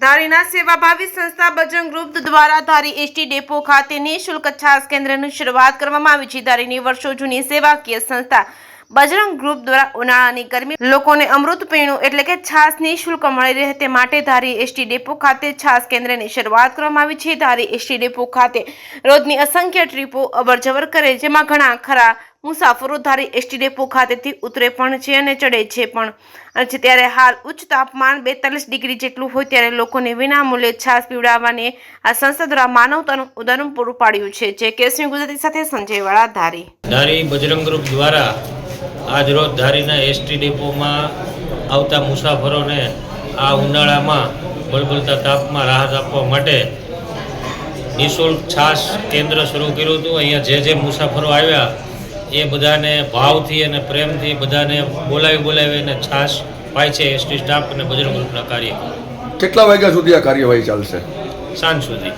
ધારીના સેવાભાવી સંસ્થા બજરંગ ગ્રુપ દ્વારા ધારી એસટી ડેપો ખાતે નિઃશુલ્ક છાસ કેન્દ્રની શરૂઆત કરવામાં આવી છે। ધારીની વર્ષો જૂની સેવાકીય સંસ્થા બજરંગ ગ્રુપ દ્વારા ઉનાળાની ગરમી લોકોને અમૃત પીણું એટલે કે છાસ નિઃશુલ્ક મળી રહે તે માટે ધારી એસટી ડેપો ખાતે છાસ કેન્દ્રની શરૂઆત કરવામાં આવી છે। ધારી એસટી ડેપો ખાતે રોજની અસંખ્ય ટ્રીપો અવરજવર કરે, જેમાં ઘણા ખરા મુસાફરો ધારી એસટી ડેપો ખાતેથી ઉતરે પણ છે અને ચડે છે પણ છે। ત્યારે હાલ ઉચ્ચ તાપમાન 42 ડિગ્રી જેટલું હોય ત્યારે લોકોને વિનામૂલ્યે છાસ પીવડાવવાને આ સંસ્થા દ્વારા માનવતાનું ઉદાહરણ પૂરું પાડ્યું છે। જે કેસરી ગુજરાતી સાથે સંજયવાળા ધારી। ધારી બજરંગ ગ્રુપ દ્વારા આજ રોજ ધારીના એસટી ડેપોમાં આવતા મુસાફરોને આ ઉનાળામાં બળબળતા તાપમાં રાહત આપવા માટે નિઃશુલ્ક છાસ કેન્દ્ર શરૂ કર્યું હતું। અહીંયા જે મુસાફરો આવ્યા એ બધાને ભાવથી અને પ્રેમથી બધાને બોલાવીને છાસ પાય છે એસટી સ્ટાફ અને બજરંગ ગ્રુપના કાર્યકરો। કેટલા વાગ્યા સુધી આ કાર્યવાહી ચાલશે? સાંજ સુધી।